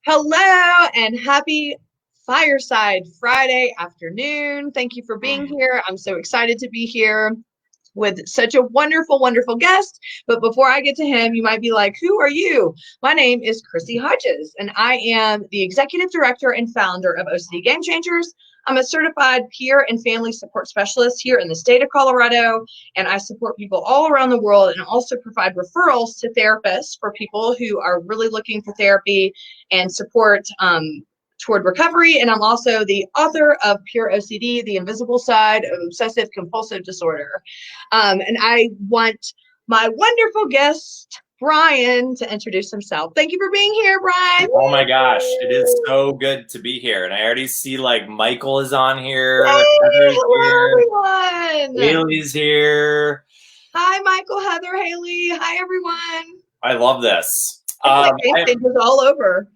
Hello and happy Fireside Friday afternoon. Thank you for being Mm. here. I'm so excited to be here with such a wonderful, wonderful guest. But before I get to him, you might be like, who are you? My name is Chrissy Hodges, and I am the executive director and founder of OCD Gamechangers. I'm a certified peer and family support specialist here in the state of Colorado, and I support people all around the world and also provide referrals to therapists for people who are really looking for therapy and support toward recovery. And I'm also the author of Pure OCD, The Invisible Side of Obsessive Compulsive Disorder. And I want my wonderful guest, Bryan, to introduce himself. Thank you for being here, Bryan. Oh my gosh, it is so good to be here. And I already see like Michael is on here, Hey, Heather's here, hello, everyone. Haley's here. Hi, Michael, Heather, Haley. Hi, everyone. I love this. It's like Gamechangers all over.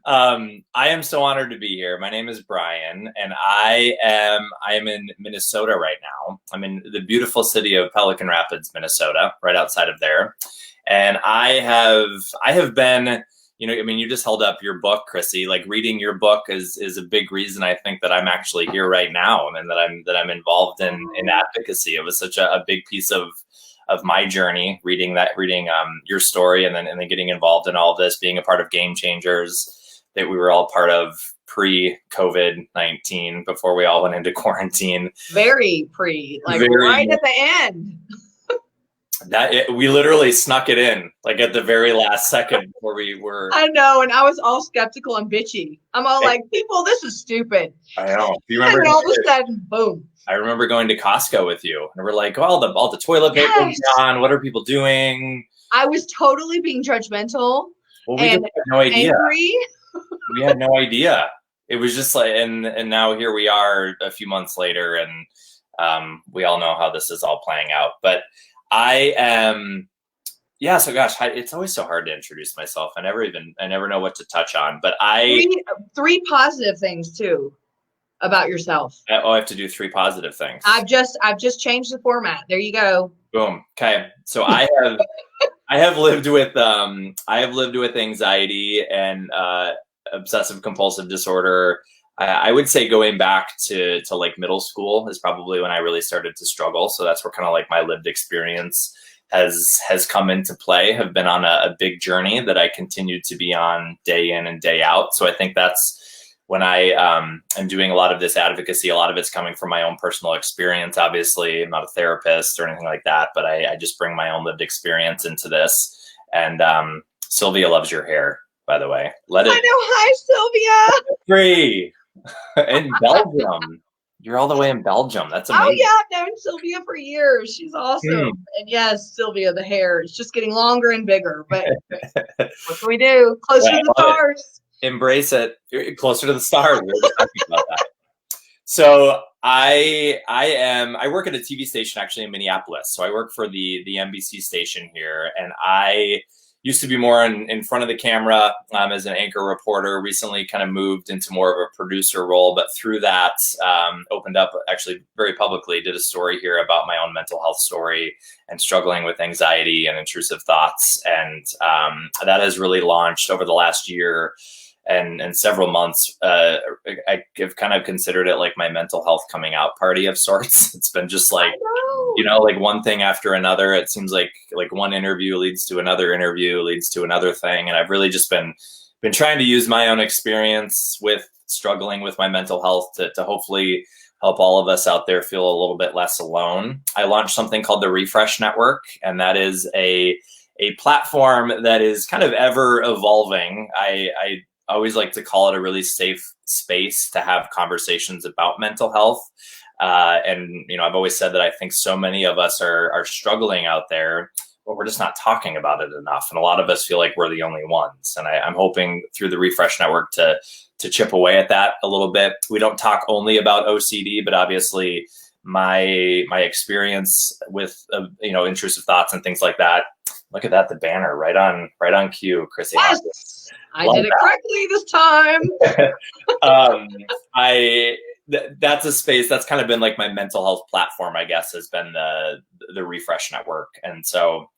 I am so honored to be here. My name is Bryan, and I am in Minnesota right now. I'm in the beautiful city of Pelican Rapids, Minnesota, right outside of there. And I have been, you just held up your book, Chrissy. Like reading your book is a big reason I think that I'm actually here right now, and that I'm involved in advocacy. It was such a big piece of my journey, reading your story, and then getting involved in all of this, being a part of Gamechangers that we were all part of pre-COVID-19, before we all went into quarantine. Very right at the end. We literally snuck it in, like at the very last second before we were. I know, and I was all skeptical and bitchy. I'm all like, people, this is stupid. I know. Do you remember? And all of a sudden, boom. I remember going to Costco with you, and we're like, all the toilet paper is gone. What are people doing? I was totally being judgmental. Well, we had no idea. Angry. We had no idea. It was just like, and now here we are a few months later, and we all know how this is all playing out. But I am, so gosh, it's always so hard to introduce myself. I never know what to touch on. But three positive things too about yourself. I have to do 3 positive things. I've just changed the format. There you go. Boom. Okay. So I have lived with anxiety and obsessive compulsive disorder. I would say going back to like middle school is probably when I really started to struggle. So that's where kind of like my lived experience has come into play. Have been on a big journey that I continued to be on day in and day out. So I think that's when I am doing a lot of this advocacy. A lot of it's coming from my own personal experience. Obviously, I'm not a therapist or anything like that, but I just bring my own lived experience into this. And Sylvia loves your hair, by the way. I know. Hi, Sylvia. Free. In Belgium. You're all the way in Belgium. That's amazing. Oh, yeah. I've known Sylvia for years. She's awesome. And yes, Sylvia, the hair is just getting longer and bigger. But what can we do? Closer to the stars. Embrace it. You're closer to the stars. We were just talking about that. So I work at a TV station actually in Minneapolis. So I work for the NBC station here, and I used to be more in front of the camera as an anchor reporter. Recently kind of moved into more of a producer role, but through that opened up actually very publicly, did a story here about my own mental health story and struggling with anxiety and intrusive thoughts. And that has really launched over the last year and several months. I've kind of considered it like my mental health coming out party of sorts. It's been just like, like one thing after another. It seems like one interview leads to another interview, leads to another thing. And I've really just been trying to use my own experience with struggling with my mental health to hopefully help all of us out there feel a little bit less alone. I launched something called the Refresh Network, and that is a platform that is kind of ever evolving. I always like to call it a really safe space to have conversations about mental health. And I've always said that I think so many of us are struggling out there, but we're just not talking about it enough. And a lot of us feel like we're the only ones. And I'm hoping through the Refresh Network to chip away at that a little bit. We don't talk only about OCD, but obviously my experience with intrusive thoughts and things like that. Look at that, the banner right on cue, Chrissy. Yes, I did it correctly this time. That's a space that's kind of been like my mental health platform, I guess, has been the Refresh Network. And so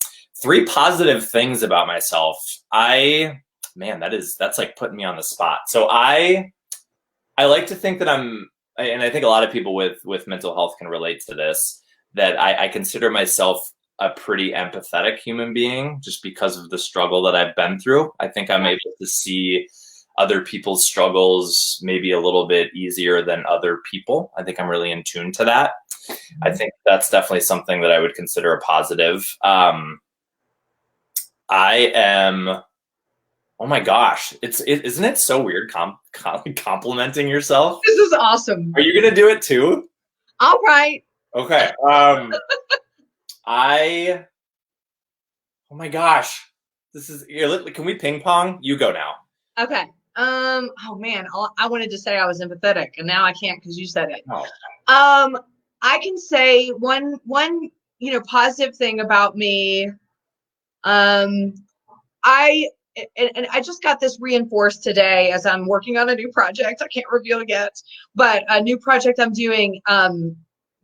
3 positive things about myself. I man, that's like putting me on the spot. So I like to think that and I think a lot of people with mental health can relate to this, that I consider myself a pretty empathetic human being just because of the struggle that I've been through. I think I'm able to see other people's struggles maybe a little bit easier than other people. I think I'm really in tune to that. I think that's definitely something that I would consider a positive. I am, oh my gosh, isn't it so weird complimenting yourself? This is awesome. Are you going to do it too? All right. Okay. Oh my gosh, can we ping pong? You go now. Okay. Oh man, I wanted to say I was empathetic, and now I can't because you said it. Oh. I can say one positive thing about me. I just got this reinforced today as I'm working on a new project. I can't reveal it yet, but a new project I'm doing.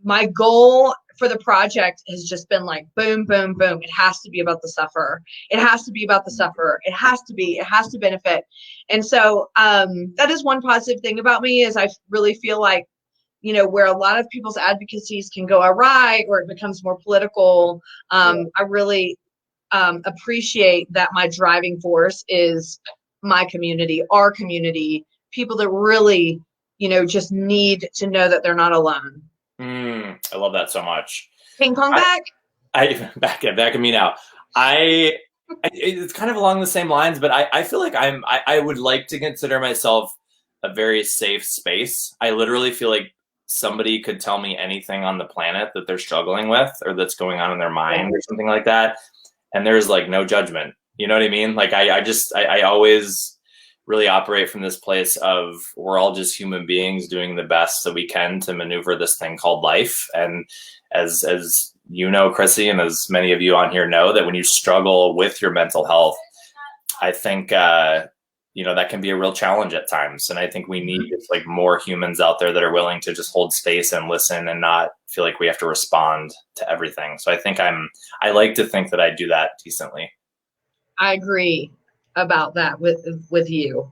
My goal for the project has just been like, boom, boom, boom. It has to be about the sufferer. It has to be about the sufferer. It has to benefit. And so that is one positive thing about me, is I really feel like, where a lot of people's advocacies can go awry or it becomes more political. I really appreciate that my driving force is my community, our community, people that really, just need to know that they're not alone. I love that so much. Ping pong back. Back at me now. It's kind of along the same lines, but I feel like I would like to consider myself a very safe space. I literally feel like somebody could tell me anything on the planet that they're struggling with or that's going on in their mind or something like that, and there's like no judgment. You know what I mean? Like I always really operate from this place of, we're all just human beings doing the best that we can to maneuver this thing called life. And as you know, Chrissy, and as many of you on here know, that when you struggle with your mental health, I think that can be a real challenge at times. And I think we need like more humans out there that are willing to just hold space and listen and not feel like we have to respond to everything. So I think I like to think that I do that decently. I agree about that with you.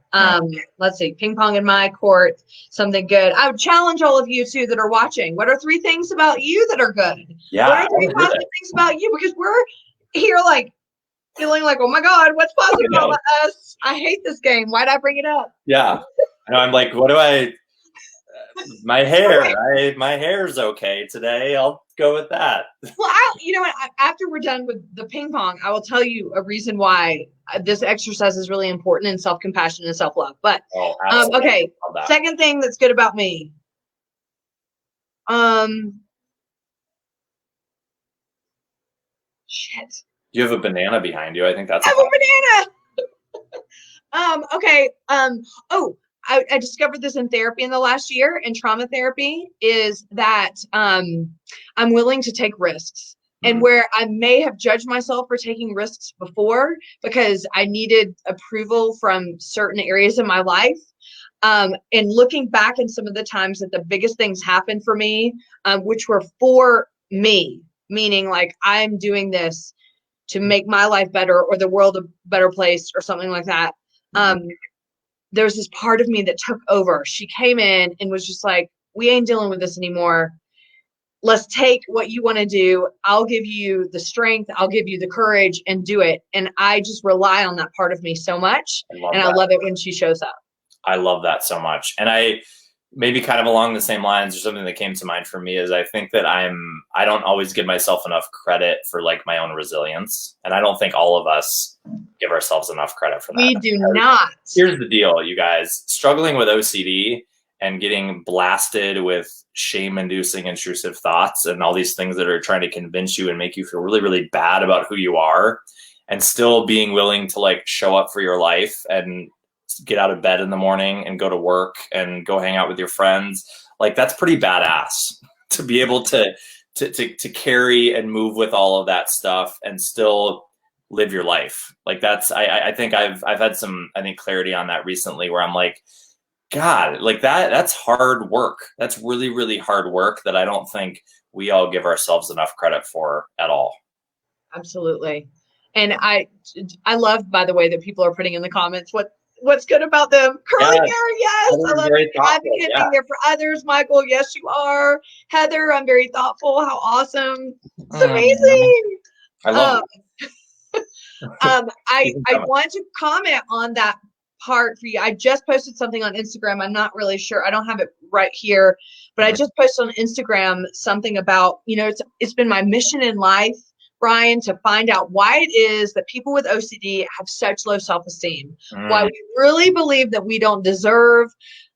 Let's see, ping pong in my court, something good. I would challenge all of you too that are watching. What are 3 things about you that are good? Yeah, what are 3 positive things about you? Because we're here like feeling like, oh my God, what's positive about us? I hate this game. Why'd I bring it up? Yeah. I'm like, my hair's okay today. I'll go with that. Well, after we're done with the ping pong, I will tell you a reason why this exercise is really important in self-compassion and self-love. But okay, second thing that's good about me. Shit. You have a banana behind you. I think that's I have a banana. Okay. I discovered this in therapy in the last year, in trauma therapy, is that I'm willing to take risks. And where I may have judged myself for taking risks before because I needed approval from certain areas of my life, and looking back in some of the times that the biggest things happened for me, which were for me, meaning like I'm doing this to make my life better or the world a better place or something like that. There was this part of me that took over. She came in and was just like, we ain't dealing with this anymore. Let's take what you want to do. I'll give you the strength. I'll give you the courage and do it. And I just rely on that part of me so much. I love it when she shows up. I love that so much. And I maybe kind of along the same lines, or something that came to mind for me is I think that I don't always give myself enough credit for like my own resilience. And I don't think all of us give ourselves enough credit for that. We do not. Here's the deal, you guys. Struggling with OCD and getting blasted with shame-inducing intrusive thoughts and all these things that are trying to convince you and make you feel really, really bad about who you are, and still being willing to like show up for your life and get out of bed in the morning and go to work and go hang out with your friends. Like that's pretty badass to be able to carry and move with all of that stuff and still live your life. Like that's, I think I've had some, I think, clarity on that recently where I'm like, God, like that's hard work. That's really, really hard work that I don't think we all give ourselves enough credit for at all. Absolutely. And I love, by the way, that people are putting in the comments what's good about them. Curly hair, yes. I love it. Advocate, being there for others. Michael, yes, you are. Heather, I'm very thoughtful. How awesome. It's amazing. I love it. I want to comment on that part for you. I just posted something on Instagram. I'm not really sure. I don't have it right here, but I just posted on Instagram something about, it's been my mission in life, Bryan, to find out why it is that people with OCD have such low self-esteem, why we really believe that we don't deserve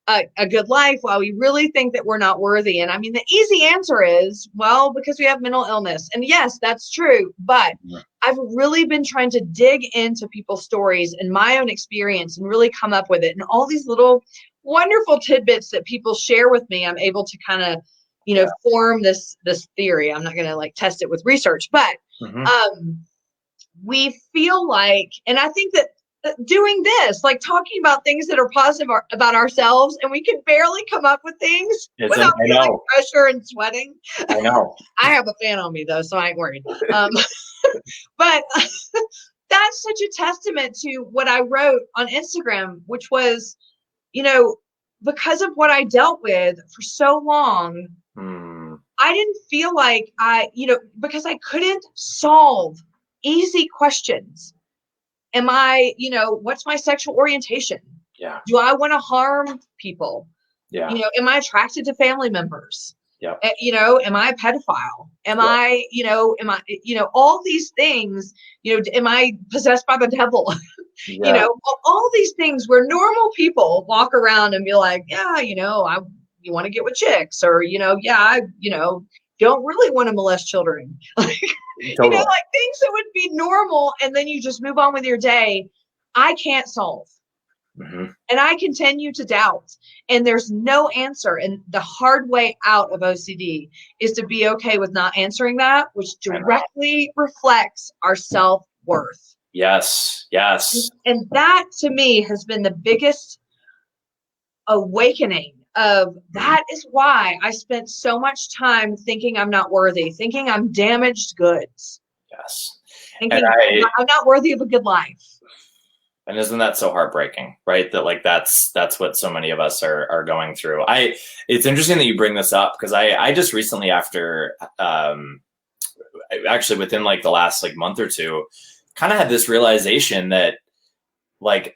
a good life, why we really think that we're not worthy. And I mean, the easy answer is, well, because we have mental illness. And yes, that's true. But I've really been trying to dig into people's stories and my own experience and really come up with it. And all these little wonderful tidbits that people share with me, I'm able to kind of, form this theory. I'm not going to test it with research, but we feel like, and I think that doing this, talking about things that are positive about ourselves, and we can barely come up with things without feeling pressure and sweating. I know. I have a fan on me though, so I ain't worried. But that's such a testament to what I wrote on Instagram, which was, because of what I dealt with for so long, I didn't feel like because I couldn't solve easy questions. Am I, what's my sexual orientation? Yeah. Do I want to harm people? Yeah. Am I attracted to family members? Yeah. Am I a pedophile? Am I, all these things, am I possessed by the devil? All these things where normal people walk around and be like, yeah, you want to get with chicks, or, I don't really want to molest children. Totally. Things that would be normal, and then you just move on with your day. I can't solve. And I continue to doubt, and there's no answer. And the hard way out of OCD is to be okay with not answering that, which directly reflects our self-worth. Yes. And that to me has been the biggest awakening of that is why I spent so much time thinking I'm not worthy, thinking I'm damaged goods. Yes. Thinking I'm not worthy of a good life. And isn't that so heartbreaking, right? That that's what so many of us are going through. It's interesting that you bring this up, because I just recently, after actually within the last month or two, kind of had this realization that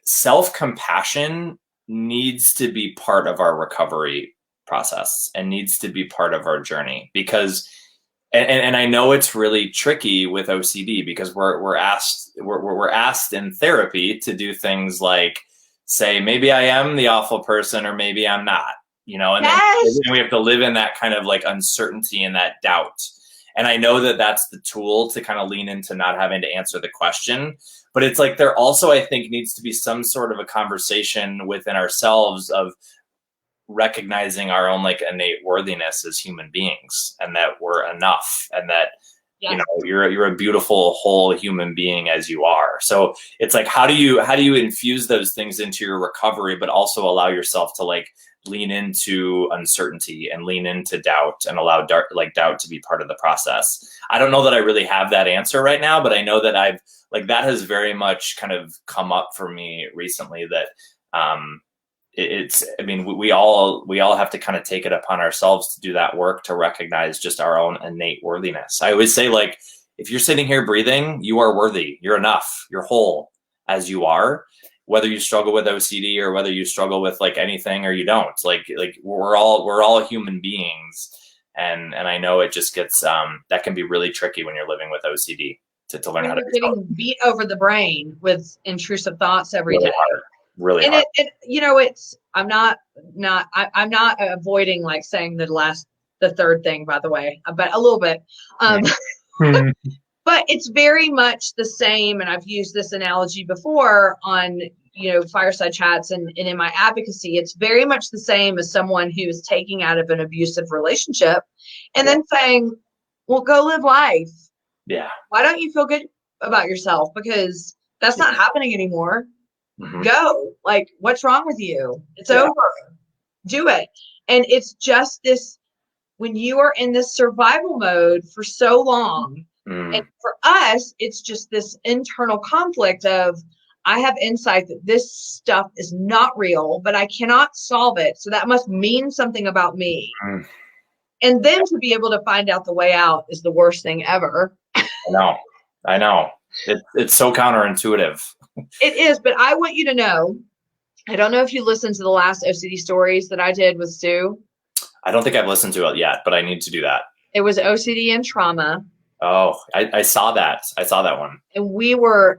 self-compassion needs to be part of our recovery process and needs to be part of our journey, because and I know it's really tricky with OCD, because we're asked in therapy to do things like say, maybe I am the awful person, or maybe I'm not, and then we have to live in that kind of uncertainty and that doubt. And I know that that's the tool to kind of lean into not having to answer the question. But it's there also, I think, needs to be some sort of a conversation within ourselves of recognizing our own innate worthiness as human beings, and that we're enough, and that you're a beautiful whole human being as you are. So it's how do you infuse those things into your recovery, but also allow yourself to lean into uncertainty and lean into doubt, and allow doubt to be part of the process. I don't know that I really have that answer right now, but I know that I've that has very much kind of come up for me recently, that we all have to kind of take it upon ourselves to do that work, to recognize just our own innate worthiness. I always say, if you're sitting here breathing, you are worthy, you're enough, you're whole as you are, whether you struggle with OCD or whether you struggle with anything or you don't. We're all human beings. And I know it just gets, that can be really tricky when you're living with OCD to learn how to be getting beat over the brain with intrusive thoughts every day. Really hard. I'm not avoiding saying the third thing, by the way, but a little bit. But it's very much the same. And I've used this analogy before on, Fireside Chats and in my advocacy. It's very much the same as someone who is taking out of an abusive relationship and then saying, well, go live life. Yeah. Why don't you feel good about yourself? Because that's not happening anymore. Go. What's wrong with you? It's over. Do it. And it's just this, when you are in this survival mode for so long, And for us, it's just this internal conflict of, I have insight that this stuff is not real, but I cannot solve it. So that must mean something about me. And then to be able to find out the way out is the worst thing ever. I know. It's so counterintuitive. It is, but I want you to know, I don't know if you listened to the last OCD stories that I did with Stu. I don't think I've listened to it yet, but I need to do that. It was OCD and trauma. Oh, I saw that. I saw that one. And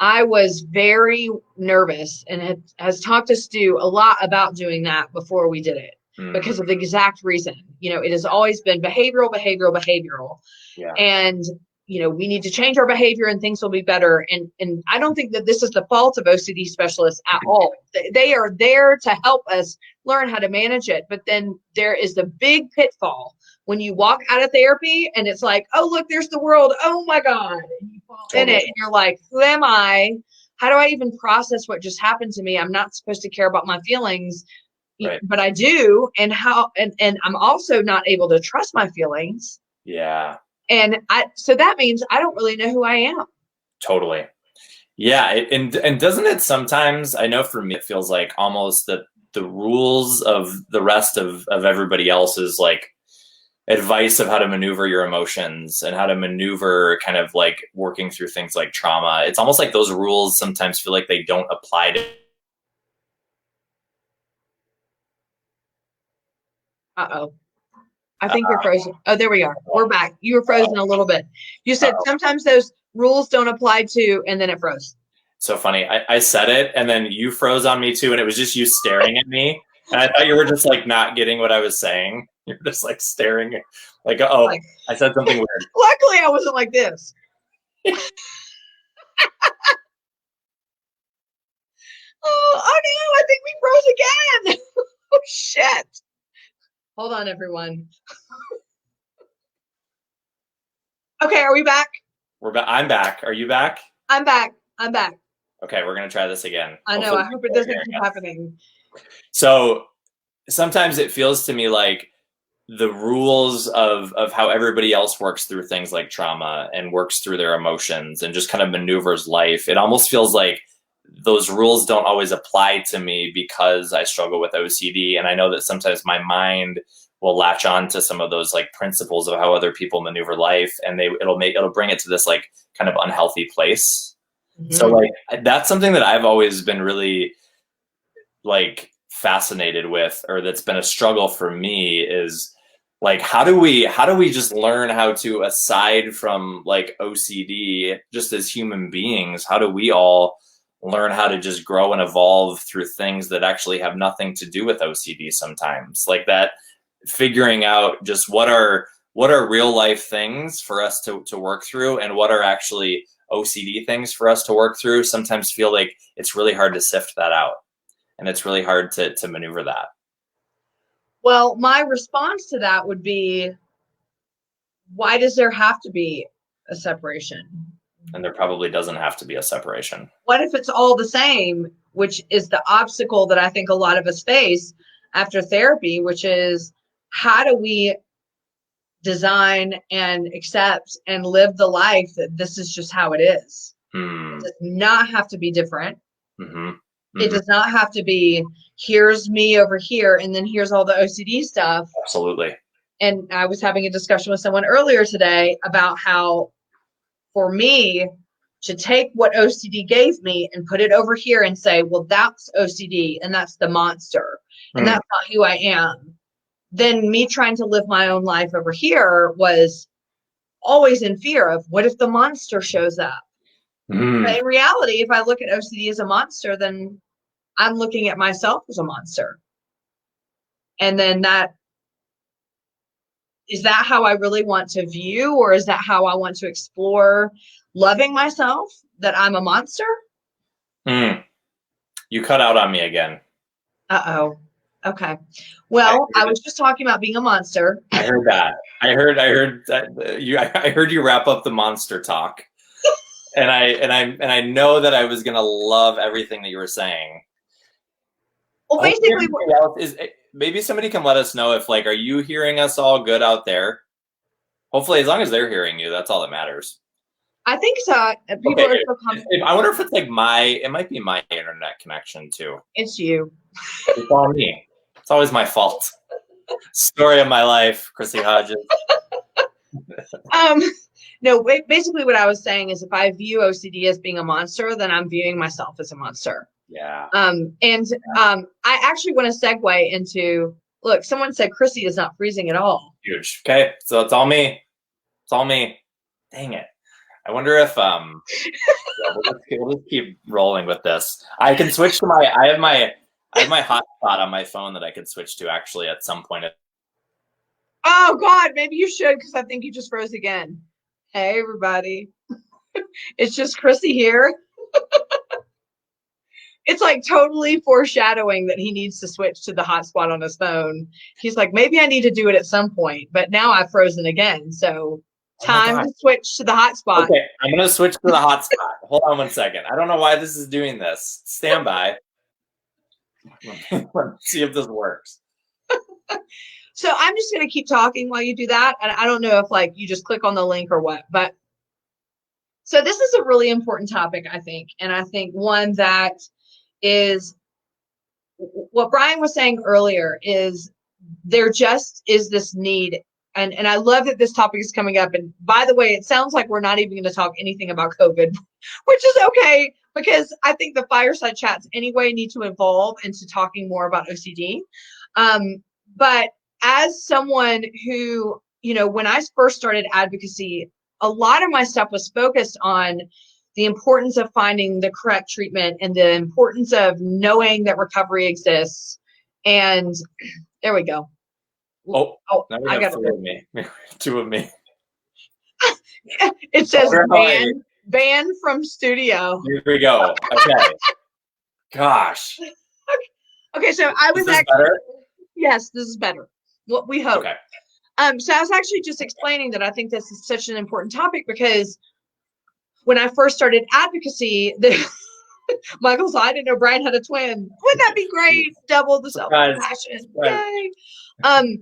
I was very nervous and has talked to Stu a lot about doing that before we did it because of the exact reason. It has always been behavioral. Yeah. And, we need to change our behavior and things will be better. And I don't think that this is the fault of OCD specialists at all. They are there to help us learn how to manage it. But then there is the big pitfall when you walk out of therapy and it's like, oh, look, there's the world. Oh my God. And you fall in it and you're like, who am I? How do I even process what just happened to me? I'm not supposed to care about my feelings, but I do. And I'm also not able to trust my feelings. Yeah. And so that means I don't really know who I am. Totally. Yeah. And doesn't it sometimes, I know for me, it feels like almost that the rules of the rest of everybody else is like advice of how to maneuver your emotions and how to maneuver kind of like working through things like trauma. It's almost like those rules sometimes feel like they don't apply to. Uh-oh. I think you're frozen. Oh, there we are. We're back. You were frozen a little bit. You said sometimes those rules don't apply to, and then it froze. So funny. I said it, and then you froze on me too, and it was just you staring at me. And I thought you were just like not getting what I was saying. You're just like staring, like, I said something weird. Luckily, I wasn't like this. Oh no, I think we froze again. Oh shit. Hold on, everyone. Okay, are we back? We're back. I'm back. Are you back? I'm back. Okay, we're gonna try this again. I know. I hope it doesn't keep happening. So sometimes it feels to me like the rules of how everybody else works through things like trauma and works through their emotions and just kind of maneuvers life. It almost feels like those rules don't always apply to me because I struggle with OCD. And I know that sometimes my mind will latch on to some of those like principles of how other people maneuver life, and it'll bring it to this like kind of unhealthy place. Mm-hmm. So like that's something that I've always been really like fascinated with, or that's been a struggle for me, is like how do we just learn how to, aside from like OCD, just as human beings, how do we all learn how to just grow and evolve through things that actually have nothing to do with OCD sometimes? Like that, figuring out just what are real life things for us to work through and what are actually OCD things for us to work through, sometimes feel like it's really hard to sift that out. And it's really hard to maneuver that. Well, my response to that would be, why does there have to be a separation? And there probably doesn't have to be a separation. What if it's all the same, which is the obstacle that I think a lot of us face after therapy, which is how do we design and accept and live the life that this is just how it is? It does not have to be different. Mm-hmm. It does not have to be, here's me over here, and then here's all the OCD stuff. Absolutely. And I was having a discussion with someone earlier today about how, for me, to take what OCD gave me and put it over here and say, well, that's OCD, and that's the monster, and that's not who I am. Then me trying to live my own life over here was always in fear of, what if the monster shows up? But in reality, if I look at OCD as a monster, then I'm looking at myself as a monster. And then is that how I really want to view, or is that how I want to explore loving myself, that I'm a monster? You cut out on me again. Uh-oh. Okay. Well, I was just talking about being a monster. I heard that. I heard that I heard you wrap up the monster talk. And I know that I was gonna love everything that you were saying. Well, basically, maybe somebody can let us know if, like, are you hearing us all good out there? Hopefully, as long as they're hearing you, that's all that matters. I think so. People Okay, are so comfortable. I wonder if it's like it might be my internet connection too. It's you. It's all me. It's always my fault. Story of my life, Chrissy Hodges. No, basically what I was saying is if I view OCD as being a monster, then I'm viewing myself as a monster. Yeah. I actually want to segue into, look, someone said Chrissy is not freezing at all. Huge. Okay, so it's all me. It's all me. Dang it. I wonder if we'll just keep rolling with this. I can switch to I have my hotspot on my phone that I could switch to actually at some point. Oh God, maybe you should, because I think you just froze again. Hey everybody. It's just Chrissy here. It's like totally foreshadowing that he needs to switch to the hotspot on his phone. He's like, maybe I need to do it at some point, but now I've frozen again. So time to switch to the hotspot. Okay, I'm going to switch to the hotspot. Hold on 1 second. I don't know why this is doing this. Stand by. Let's see if this works. So I'm just going to keep talking while you do that. And I don't know if like you just click on the link or what, but so this is a really important topic, I think. And I think one that is what Bryan was saying earlier is there just is this need. And I love that this topic is coming up. And by the way, it sounds like we're not even going to talk anything about COVID, which is okay, because I think the fireside chats anyway need to evolve into talking more about OCD. But as someone who, you know, when I first started advocacy, a lot of my stuff was focused on the importance of finding the correct treatment and the importance of knowing that recovery exists. And there we go. Oh, I got two of me. Two of me. It says ban from studio. Here we go. Okay. Gosh. Okay, so I was actually better? Yes, this is better. What we hope. Okay. So I was actually just explaining that I think this is such an important topic because when I first started advocacy, Michael's I didn't know Bryan had a twin. Wouldn't that be great? Double the self-compassion. Yay.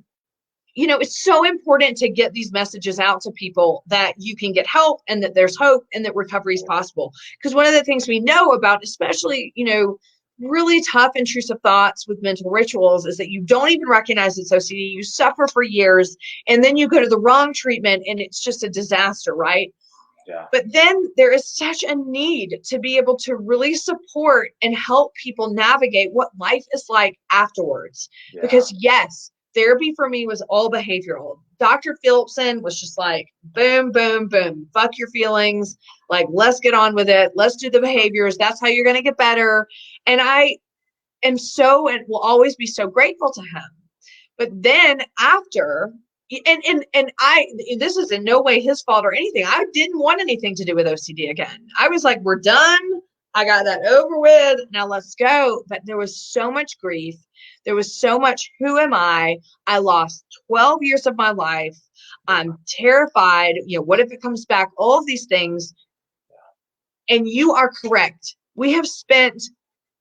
You know, it's so important to get these messages out to people that you can get help and that there's hope and that recovery is possible. Because one of the things we know about, especially, you know, really tough intrusive thoughts with mental rituals is that you don't even recognize it's OCD. You suffer for years and then you go to the wrong treatment and it's just a disaster, right? Yeah. But then there is such a need to be able to really support and help people navigate what life is like afterwards. Yeah. Because yes, therapy for me was all behavioral. Dr. Phillipson was just like, boom, boom, boom, fuck your feelings. Like, let's get on with it. Let's do the behaviors. That's how you're going to get better. And I am so, and will always be so grateful to him. But then after, and this is in no way his fault or anything. I didn't want anything to do with OCD again. I was like, we're done. I got that over with. Now let's go. But there was so much grief. There was so much, who am I? I lost 12 years of my life. I'm terrified. You know, what if it comes back? All of these things. And you are correct. We have spent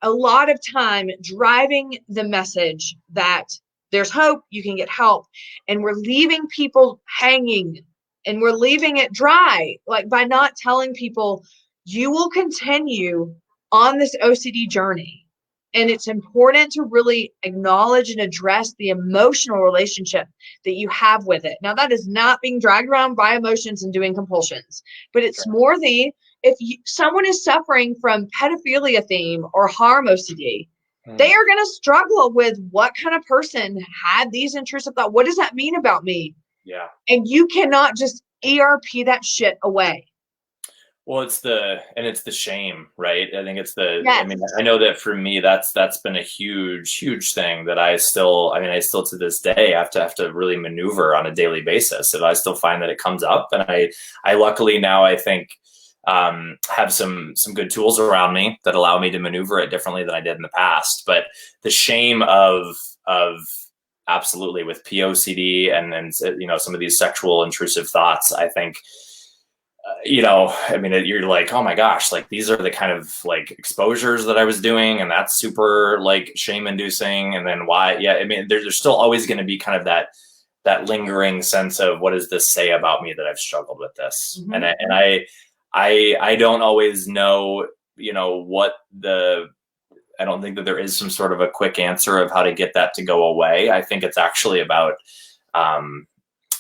a lot of time driving the message that there's hope, you can get help. And we're leaving people hanging and we're leaving it dry. Like by not telling people, you will continue on this OCD journey. And it's important to really acknowledge and address the emotional relationship that you have with it. Now, that is not being dragged around by emotions and doing compulsions, but it's more someone is suffering from pedophilia theme or harm OCD, they are going to struggle with what kind of person had these intrusive thoughts. What does that mean about me? Yeah. And you cannot just ERP that shit away. Well, it's the shame, right? I think it's yes. I mean, I know that for me, that's been a huge thing that I still to this day have to really maneuver on a daily basis. And I still find that it comes up. And I luckily now, I think, have some good tools around me that allow me to maneuver it differently than I did in the past. But the shame of absolutely with POCD and you know, some of these sexual intrusive thoughts, I think, you know, I mean, you're like, oh my gosh, like these are the kind of like exposures that I was doing, and that's super like shame inducing. And then why? Yeah, I mean, there's still always going to be kind of that that lingering sense of, what does this say about me that I've struggled with this? Mm-hmm. And I don't always know, I don't think that there is some sort of a quick answer of how to get that to go away. I think it's actually about,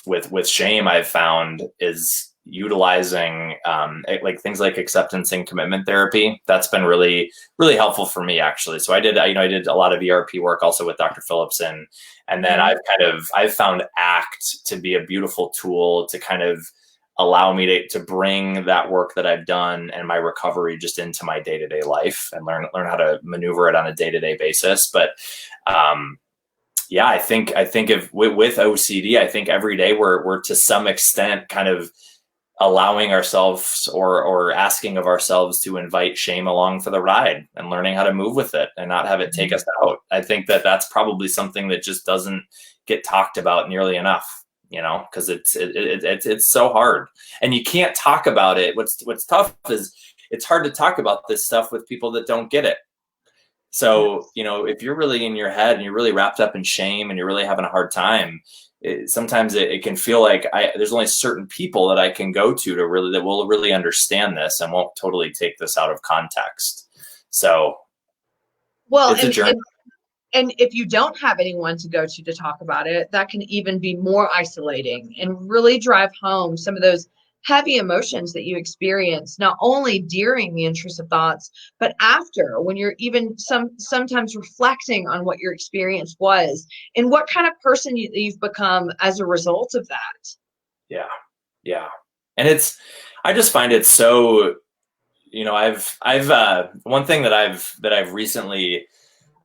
with shame, I've found, is utilizing like things like acceptance and commitment therapy. That's been really, really helpful for me, actually. So I did a lot of ERP work also with Dr. Phillipson. And then I've found ACT to be a beautiful tool to kind of allow me to bring that work that I've done and my recovery just into my day-to-day life and learn how to maneuver it on a day-to-day basis. But yeah, I think if with OCD, I think every day we're to some extent kind of allowing ourselves or asking of ourselves to invite shame along for the ride and learning how to move with it and not have it take us out. I think that that's probably something that just doesn't get talked about nearly enough, because it's so hard, and you can't talk about it. What's tough is it's hard to talk about this stuff with people that don't get it. So, if you're really in your head and you're really wrapped up in shame and you're really having a hard time, sometimes it can feel like there's only certain people that I can go to that will really understand this and won't totally take this out of context. So, well, it's a journey. And if you don't have anyone to go to talk about it, that can even be more isolating and really drive home some of those heavy emotions that you experience, not only during the intrusive thoughts, but after, when you're even sometimes reflecting on what your experience was and what kind of person you've become as a result of that. Yeah. And I just find it so, I've one thing that I've recently,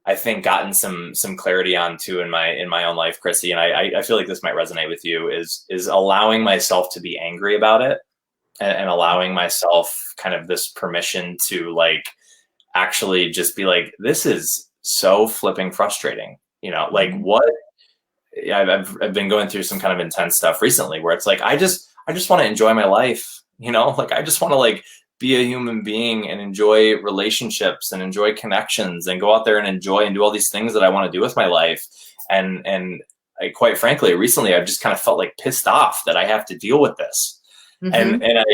I think, gotten some clarity on too in my own life, Chrissy, and I feel like this might resonate with you, is allowing myself to be angry about it and allowing myself kind of this permission to like actually just be like, this is so flipping frustrating. Like what I've been going through some kind of intense stuff recently where it's like, I just want to enjoy my life, like I just want to like be a human being and enjoy relationships and enjoy connections and go out there and enjoy and do all these things that I want to do with my life. And quite frankly, recently I've just kind of felt like pissed off that I have to deal with this. Mm-hmm. And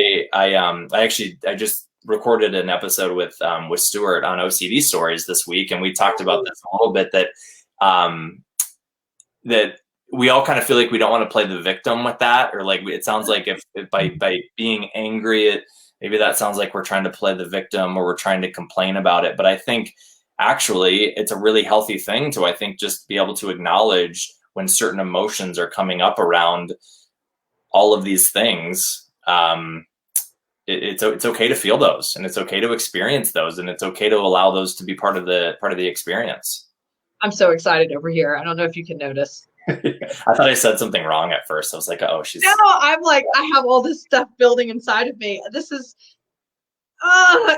I just recorded an episode with Stuart on OCD stories this week. And we talked about this a little bit, that we all kind of feel like we don't want to play the victim with that, or like it sounds like if by being angry, maybe that sounds like we're trying to play the victim or we're trying to complain about it. But I think actually it's a really healthy thing to, I think, just be able to acknowledge when certain emotions are coming up around all of these things. It's okay to feel those, and it's okay to experience those, and it's okay to allow those to be part of the experience. I'm so excited over here. I don't know if you can notice. I thought I said something wrong at first. I was like, oh, she's... No, I'm like, I have all this stuff building inside of me. This is,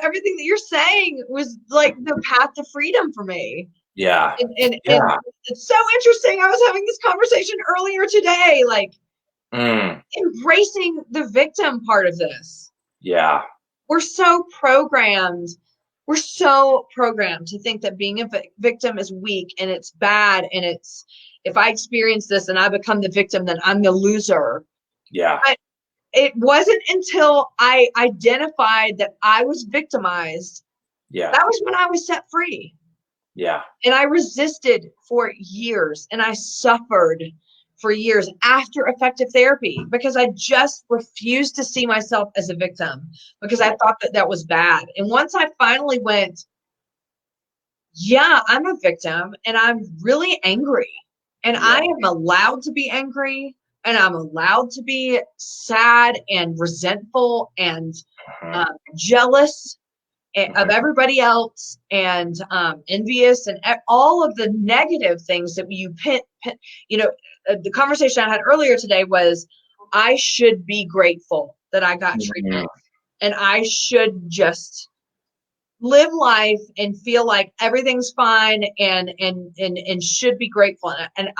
everything that you're saying was like the path to freedom for me. Yeah. And it's so interesting. I was having this conversation earlier today, like embracing the victim part of this. Yeah. We're so programmed to think that being a victim is weak and it's bad, and it's, if I experience this and I become the victim, then I'm the loser. Yeah. It wasn't until I identified that I was victimized. Yeah. That was when I was set free. Yeah. And I resisted for years, and I suffered for years after effective therapy, because I just refused to see myself as a victim, because I thought that was bad. And once I finally went, yeah, I'm a victim and I'm really angry. And I am allowed to be angry, and I'm allowed to be sad and resentful and jealous of everybody else, and envious, and all of the negative things that you the conversation I had earlier today was, I should be grateful that I got treatment, and I should just live life and feel like everything's fine and should be grateful. And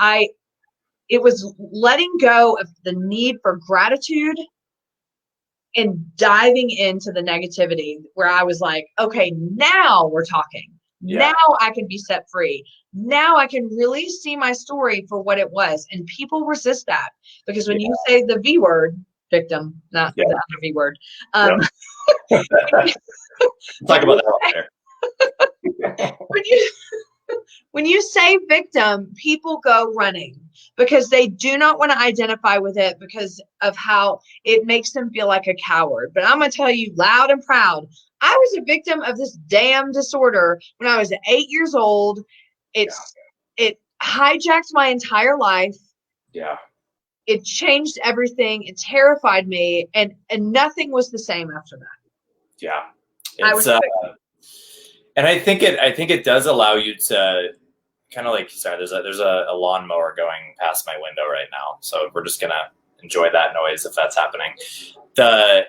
it was letting go of the need for gratitude and diving into the negativity, where I was like, okay, now we're talking. Now I can be set free. Now I can really see my story for what it was. And people resist that because when you say the V word, victim, not the other V word. Talk about that later. When you say victim, people go running because they do not want to identify with it because of how it makes them feel like a coward. But I'm going to tell you loud and proud, I was a victim of this damn disorder when I was 8 years old. It hijacked my entire life. Yeah. It changed everything. It terrified me, and nothing was the same after that. Yeah. And I think it does allow you to kind of like, sorry, there's a lawnmower going past my window right now. So we're just going to enjoy that noise if that's happening. I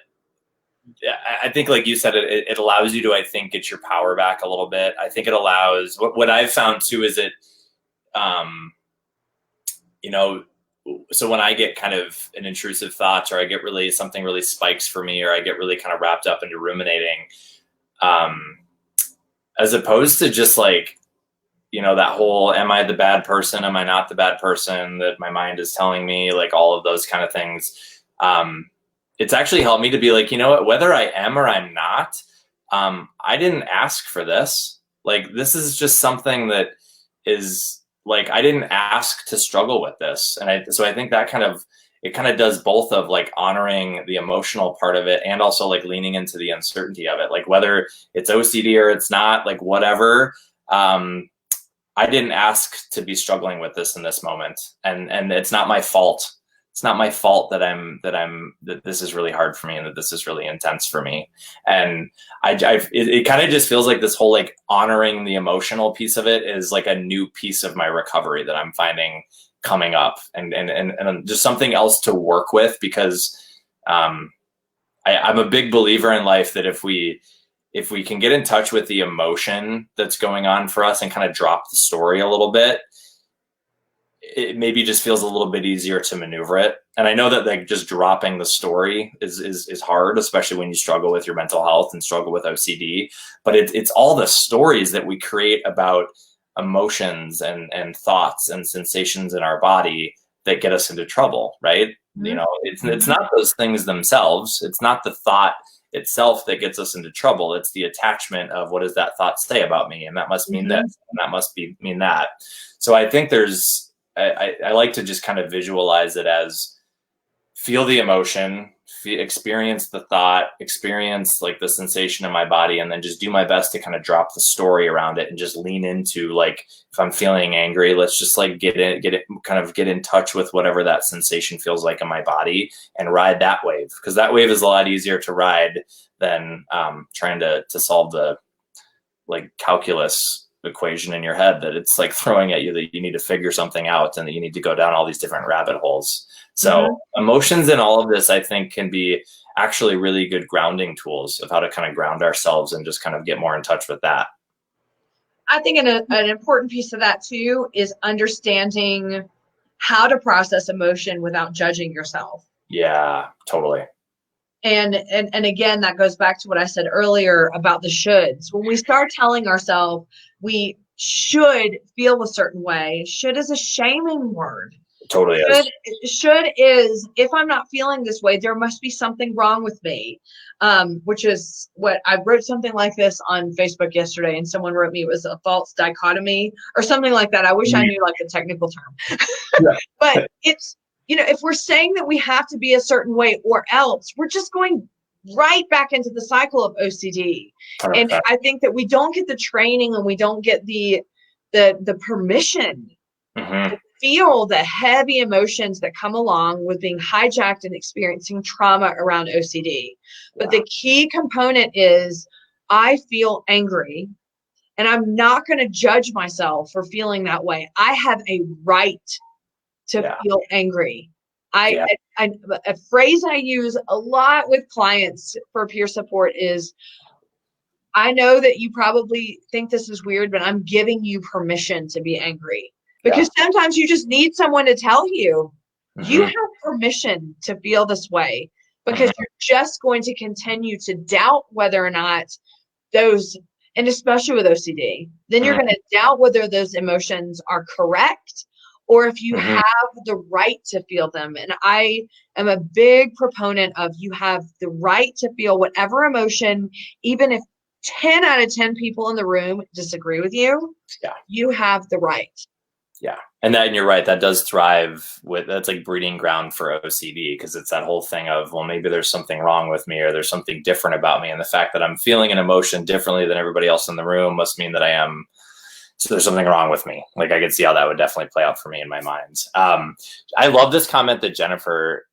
think, like you said, it allows you to, I think, get your power back a little bit. I think it allows, what I've found too is it, so when I get kind of an intrusive thought, or I get something really spikes for me, or I get really kind of wrapped up into ruminating, as opposed to just like, that whole, am I the bad person? Am I not the bad person that my mind is telling me, like all of those kind of things. It's actually helped me to be like, whether I am or I'm not, I didn't ask for this. Like, this is just something that is like, I didn't ask to struggle with this. And so I think that it kind of does both of like honoring the emotional part of it and also like leaning into the uncertainty of it. Like whether it's OCD or it's not, like whatever, I didn't ask to be struggling with this in this moment. And it's not my fault. It's not my fault that this is really hard for me and that this is really intense for me. And it kind of just feels like this whole like honoring the emotional piece of it is like a new piece of my recovery that I'm finding coming up and just something else to work with, because I'm a big believer in life that if we can get in touch with the emotion that's going on for us and kind of drop the story a little bit, it maybe just feels a little bit easier to maneuver it. And I know that like just dropping the story is hard, especially when you struggle with your mental health and struggle with OCD, but it's all the stories that we create about emotions and thoughts and sensations in our body that get us into trouble, right? Mm-hmm. It's not those things themselves. It's not the thought itself that gets us into trouble. It's the attachment of, what does that thought say about me? And that must mean this, and that must mean that. So I think I like to just kind of visualize it as feel the emotion, experience the thought, experience like the sensation in my body, and then just do my best to kind of drop the story around it and just lean into, like, if I'm feeling angry, let's just like get in touch with whatever that sensation feels like in my body and ride that wave, because that wave is a lot easier to ride than trying to solve the like calculus equation in your head that it's like throwing at you that you need to figure something out and that you need to go down all these different rabbit holes. So emotions in all of this, I think, can be actually really good grounding tools of how to kind of ground ourselves and just kind of get more in touch with that. I think an important piece of that too is understanding how to process emotion without judging yourself. Yeah, totally. And again, that goes back to what I said earlier about the shoulds. When we start telling ourselves we should feel a certain way, should is a shaming word. It totally is. Should is, if I'm not feeling this way, there must be something wrong with me. Which is what I wrote something like this on Facebook yesterday, and someone wrote me it was a false dichotomy or something like that. I wish I knew like the technical term. But it's, if we're saying that we have to be a certain way or else, we're just going right back into the cycle of OCD. 100%. And I think that we don't get the training and we don't get the permission to feel the heavy emotions that come along with being hijacked and experiencing trauma around OCD. But the key component is I feel angry and I'm not going to judge myself for feeling that way. I have a right to feel angry. A phrase I use a lot with clients for peer support is, I know that you probably think this is weird, but I'm giving you permission to be angry. Because sometimes you just need someone to tell you, you have permission to feel this way, because you're just going to continue to doubt whether or not those and especially with OCD, then you're going to doubt whether those emotions are correct or if you have the right to feel them. And I am a big proponent of you have the right to feel whatever emotion, even if 10 out of 10 people in the room disagree with you, you have the right. Yeah. And you're right, that does thrive that's like breeding ground for OCD, because it's that whole thing of, well, maybe there's something wrong with me, or there's something different about me. And the fact that I'm feeling an emotion differently than everybody else in the room must mean that so there's something wrong with me. Like, I could see how that would definitely play out for me in my mind. I love this comment that Jennifer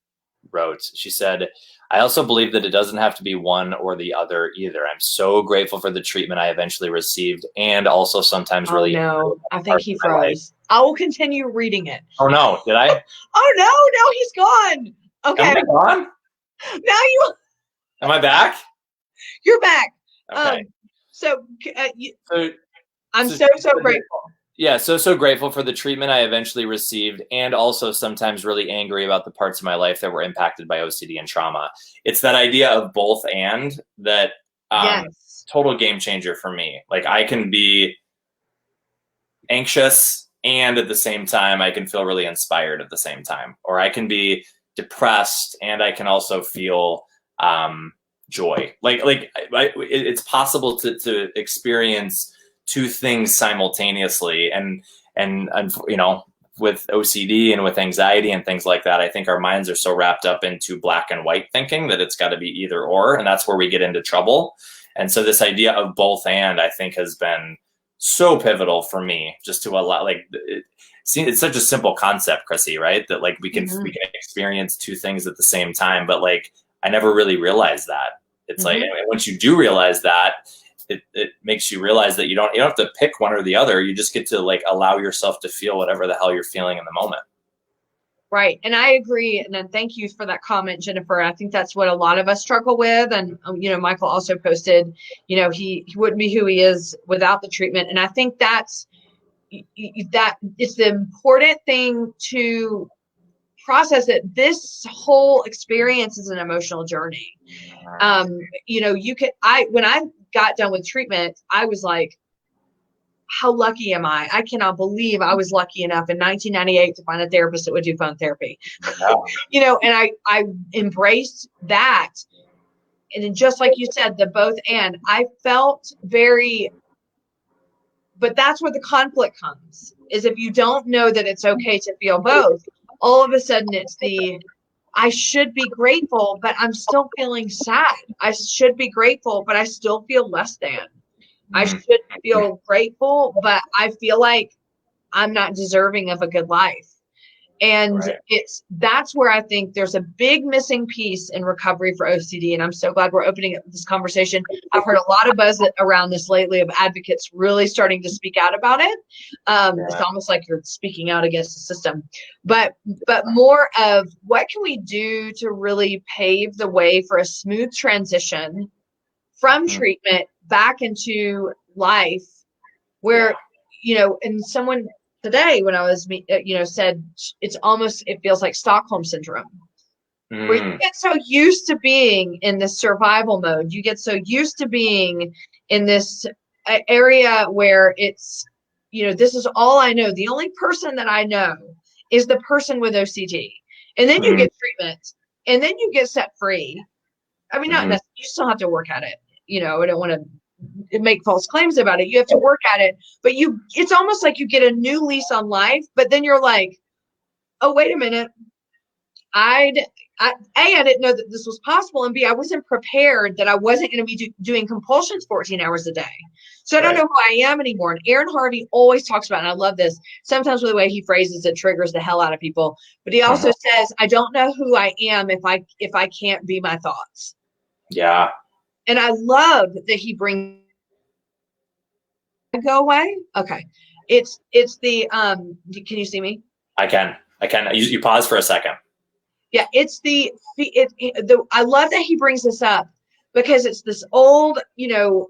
wrote. She said, I also believe that it doesn't have to be one or the other either. I'm so grateful for the treatment I eventually received, and also sometimes really. No, I think he froze. I will continue reading it. Oh no, did I? Oh no, he's gone. Okay. Am I gone? Now Am I back? You're back. Okay. I'm so grateful. Yeah, so grateful for the treatment I eventually received, and also sometimes really angry about the parts of my life that were impacted by OCD and trauma. It's that idea of both and that total game changer for me. Like, I can be anxious and at the same time I can feel really inspired at the same time, or I can be depressed and I can also feel joy. It's possible to experience two things simultaneously, and you know, with OCD and with anxiety and things like that, I think our minds are so wrapped up into black and white thinking that it's got to be either or, and that's where we get into trouble. And so this idea of both and, I think, has been so pivotal for me, just to allow, it's such a simple concept, Chrissy, right? That like we can experience two things at the same time, but like I never really realized that. It's like, once you do realize that, it makes you realize that you don't have to pick one or the other. You just get to like allow yourself to feel whatever the hell you're feeling in the moment. Right. And I agree. And then thank you for that comment, Jennifer. I think that's what a lot of us struggle with. And, you know, Michael also posted, you know, he wouldn't be who he is without the treatment. And I think that it's the important thing to process that this whole experience is an emotional journey. You know, when I got done with treatment, I was like, how lucky am I? I cannot believe I was lucky enough in 1998 to find a therapist that would do phone therapy. You know, and I embraced that. And then just like you said, the both and, I felt but that's where the conflict comes, is if you don't know that it's okay to feel both, all of a sudden it's I should be grateful, but I'm still feeling sad. I should be grateful, but I still feel less than. I should feel grateful, but I feel like I'm not deserving of a good life. And that's where I think there's a big missing piece in recovery for OCD. And I'm so glad we're opening up this conversation. I've heard a lot of buzz around this lately of advocates really starting to speak out about it. It's almost like you're speaking out against the system, but more of what can we do to really pave the way for a smooth transition from treatment back into life, where, you know, and someone today when I was, you know, said it feels like Stockholm syndrome, where you get so used to being in this survival mode. You get so used to being in this area where it's, you know, this is all I know. The only person that I know is the person with OCD. And then you get treatment, and then you get set free. I mean, not necessarily, you still have to work at it. You know, I don't want to make false claims about it. You have to work at it, but it's almost like you get a new lease on life, but then you're like, oh, wait a minute. I didn't know that this was possible. And B, I wasn't prepared that I wasn't going to be doing compulsions 14 hours a day. So I don't know who I am anymore. And Aaron Harvey always talks about, and I love this, sometimes with the way he phrases it triggers the hell out of people, but he also says, I don't know who I am if I can't be my thoughts. Yeah. And I love that he brings go away. Okay. It's the, can you see me? I can. You pause for a second. Yeah. It's I love that he brings this up, because it's this old, you know,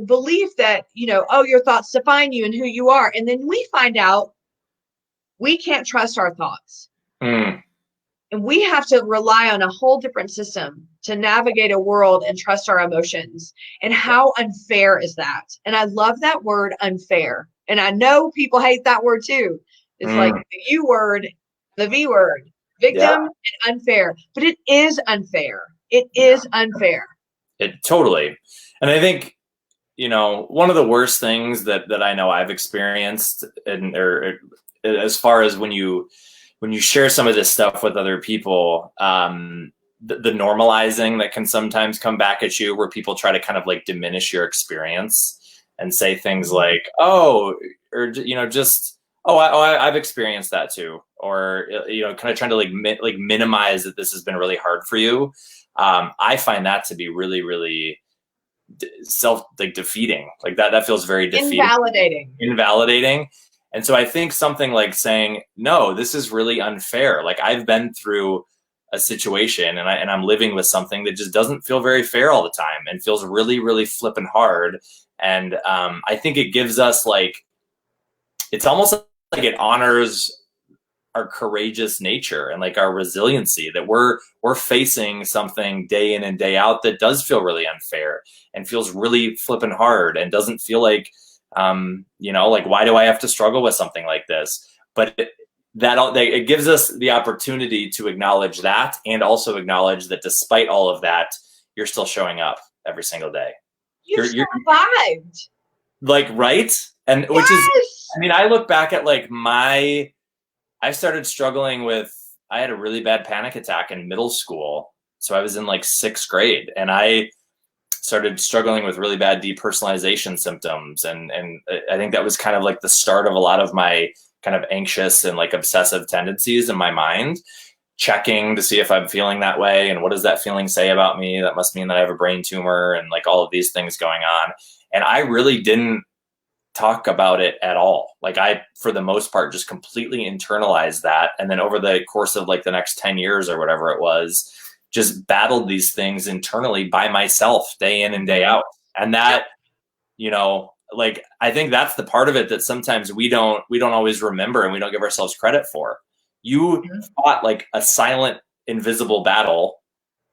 belief that, you know, oh, your thoughts define you and who you are. And then we find out we can't trust our thoughts. And we have to rely on a whole different system to navigate a world and trust our emotions. And how unfair is that? And I love that word, unfair. And I know people hate that word too. It's like the U word, the V word, victim and unfair. But it is unfair. It is unfair. It totally. And I think, you know, one of the worst things that I know I've experienced, or as far as when you share some of this stuff with other people, the normalizing that can sometimes come back at you, where people try to kind of like diminish your experience and say things like, oh, or, you know, just, I've experienced that too. Or, you know, kind of trying to like minimize that this has been really hard for you. I find that to be really, really defeating. Like that feels very defeating. Invalidating. And so I think something like saying, no, this is really unfair. Like I've been through a situation and I'm living with something that just doesn't feel very fair all the time and feels really, really flippin' hard. And I think it gives us like, it's almost like it honors our courageous nature and like our resiliency, that we're facing something day in and day out that does feel really unfair and feels really flippin' hard and doesn't feel like, you know, like, why do I have to struggle with something like this? But it gives us the opportunity to acknowledge that, and also acknowledge that despite all of that, you're still showing up every single day. You're survived. Like, right? And which is, I mean, I look back at like I started struggling with, I had a really bad panic attack in middle school. So I was in like 6th grade, and I started struggling with really bad depersonalization symptoms. And I think that was kind of like the start of a lot of my kind of anxious and like obsessive tendencies in my mind, checking to see if I'm feeling that way. And what does that feeling say about me? That must mean that I have a brain tumor, and like all of these things going on. And I really didn't talk about it at all. Like I, for the most part, just completely internalized that. And then over the course of like the next 10 years or whatever it was, just battled these things internally by myself day in and day out. And that, you know, like, I think that's the part of it that sometimes we don't always remember, and we don't give ourselves credit for. You fought like a silent, invisible battle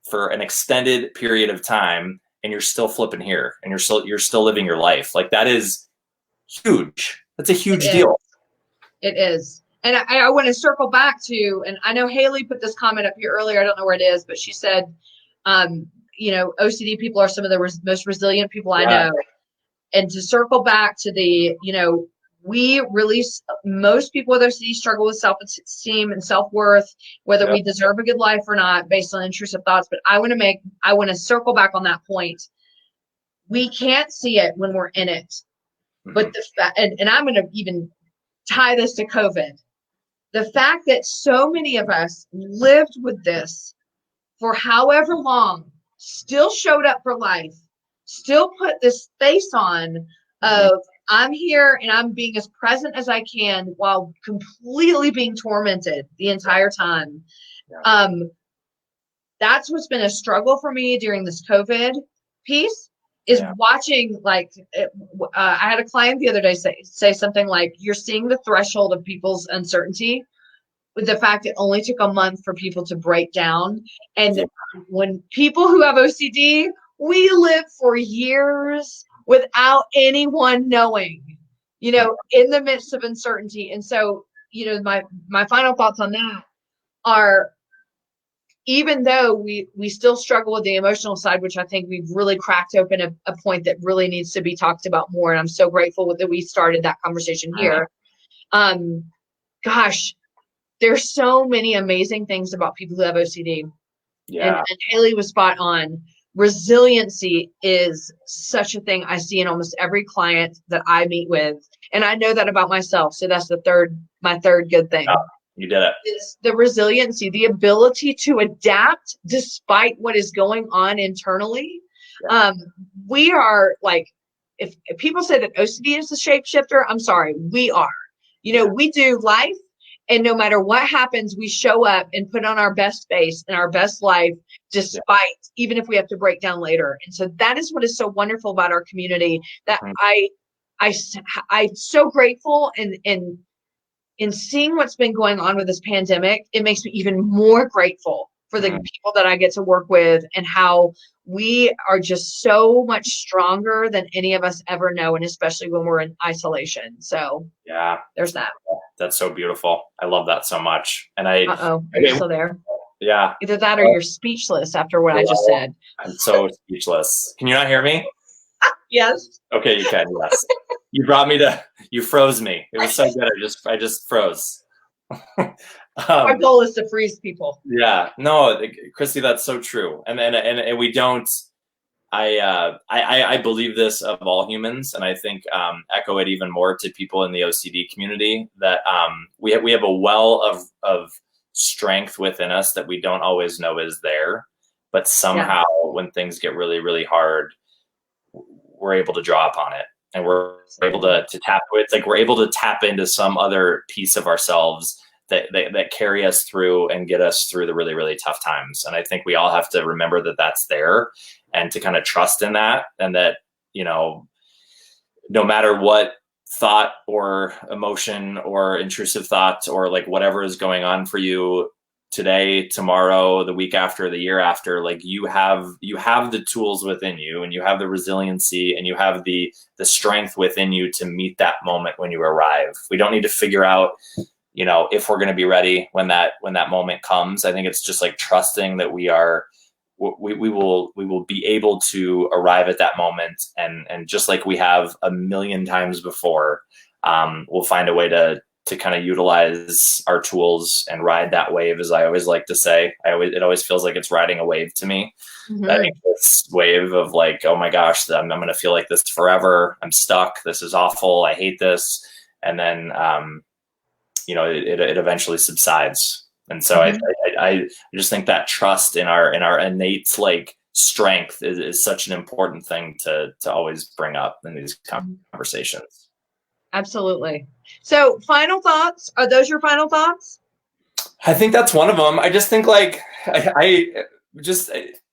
for an extended period of time, and you're still flipping here, and you're still living your life. Like that is huge. That's a huge deal. It is. And I want to circle back to, and I know Haley put this comment up here earlier. I don't know where it is, but she said, you know, OCD people are some of the most resilient people I know. And to circle back to the, you know, most people with OCD struggle with self-esteem and self-worth, whether we deserve a good life or not, based on intrusive thoughts. But I want to circle back on that point. We can't see it when we're in it. But and I'm going to even tie this to COVID. The fact that so many of us lived with this for however long, still showed up for life, still put this face on of I'm here and I'm being as present as I can while completely being tormented the entire time. That's what's been a struggle for me during this COVID piece. Is watching, like, I had a client the other day say something like, you're seeing the threshold of people's uncertainty with the fact it only took a month for people to break down. And when people who have OCD, we live for years without anyone knowing, you know, in the midst of uncertainty. And so, you know, my final thoughts on that are, even though we still struggle with the emotional side, which I think we've really cracked open a point that really needs to be talked about more. And I'm so grateful that we started that conversation here. Gosh, there's so many amazing things about people who have OCD. And Haley was spot on. Resiliency is such a thing I see in almost every client that I meet with. And I know that about myself. So that's my third good thing. You did it. Is the resiliency, the ability to adapt despite what is going on internally. We are like, if people say that OCD is a shapeshifter, I'm sorry, we are. You know, we do life, and no matter what happens, we show up and put on our best face and our best life, despite, even if we have to break down later. And so that is what is so wonderful about our community, that I'm so grateful and in seeing what's been going on with this pandemic, it makes me even more grateful for the people that I get to work with and how we are just so much stronger than any of us ever know, and especially when we're in isolation. So yeah, there's that. That's so beautiful. I love that so much. And I, are you still there? Yeah. Either that or you're speechless after what I just said. I'm so speechless. Can you not hear me? Yes. Okay, you can. Yes. You froze me. It was so good. I just froze. Our goal is to freeze people. Yeah. No, Christy, that's so true. And we don't. I believe this of all humans, and I think echo it even more to people in the OCD community that we have a well of strength within us that we don't always know is there, but somehow when things get really, really hard, we're able to draw upon it, and we're able to tap. It's like we're able to tap into some other piece of ourselves that carry us through and get us through the really, really tough times. And I think we all have to remember that that's there, and to kind of trust in that, and that, no matter what thought or emotion or intrusive thought or like whatever is going on for you today, tomorrow, the week after, the year after, like you have the tools within you, and you have the resiliency, and you have the strength within you to meet that moment when you arrive. We don't need to figure out, if we're going to be ready when that moment comes. I think it's just like trusting that we will be able to arrive at that moment, and just like we have a million times before, we'll find a way to kind of utilize our tools and ride that wave, as I always like to say. It always feels like it's riding a wave to me. Mm-hmm. I think this wave of like, oh my gosh, I'm going to feel like this forever. I'm stuck. This is awful. I hate this. And then, it eventually subsides. And so mm-hmm. I just think that trust in our innate like strength is such an important thing to always bring up in these conversations. Absolutely. So final thoughts, are those your final thoughts? I think that's one of them. I just think like,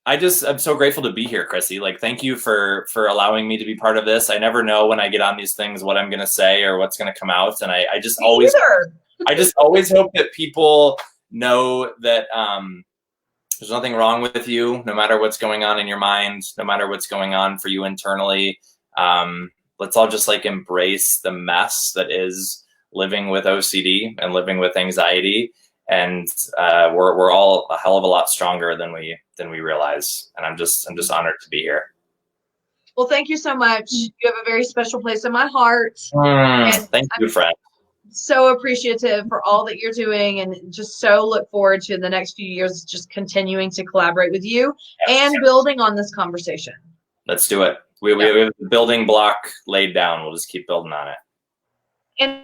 I'm so grateful to be here, Chrissy. Like, thank you for allowing me to be part of this. I never know when I get on these things, what I'm going to say or what's going to come out. And I just always hope that people know that, there's nothing wrong with you, no matter what's going on in your mind, no matter what's going on for you internally. Let's all just like embrace the mess that is living with OCD and living with anxiety. And we're all a hell of a lot stronger than we realize. And I'm just honored to be here. Well, thank you so much. You have a very special place in my heart. Thank you, friend. So appreciative for all that you're doing, and just so look forward to the next few years just continuing to collaborate with you and building on this conversation. Let's do it. We have the building block laid down. We'll just keep building on it. And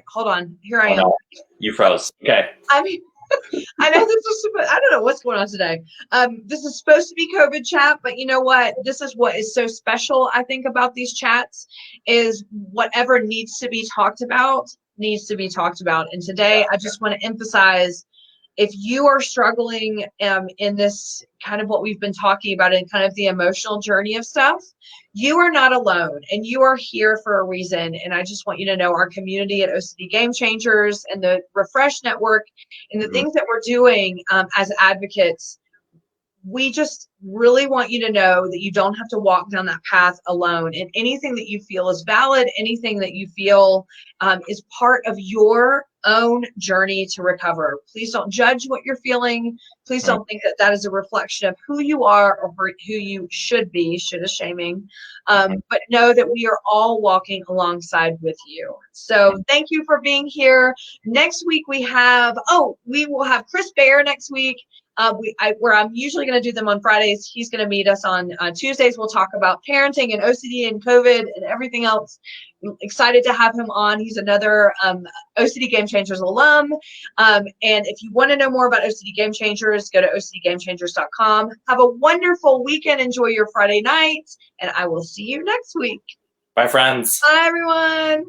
hold on, here I am. No. You froze. Okay. I mean, I know I don't know what's going on today. This is supposed to be COVID chat, but you know what? This is what is so special, I think, about these chats is whatever needs to be talked about needs to be talked about. And today I just want to emphasize, if you are struggling in this kind of what we've been talking about in kind of the emotional journey of stuff, you are not alone, and you are here for a reason. And I just want you to know our community at OCD Gamechangers and the Refresh Network and the things that we're doing as advocates, we just really want you to know that you don't have to walk down that path alone. And anything that you feel is valid, anything that you feel is part of your own journey to recover. Please don't judge what you're feeling. Please don't think that that is a reflection of who you are or who you should be. Should is shaming. But know that we are all walking alongside with you. So thank you for being here. Next week we will have Chris Bear next week. Where I'm usually going to do them on Fridays, he's going to meet us on Tuesdays. We'll talk about parenting and OCD and COVID and everything else. I'm excited to have him on. He's another OCD Gamechangers alum. And if you want to know more about OCD Gamechangers, go to OCDGamechangers.com. Have a wonderful weekend. Enjoy your Friday night, and I will see you next week. Bye, friends. Bye, everyone.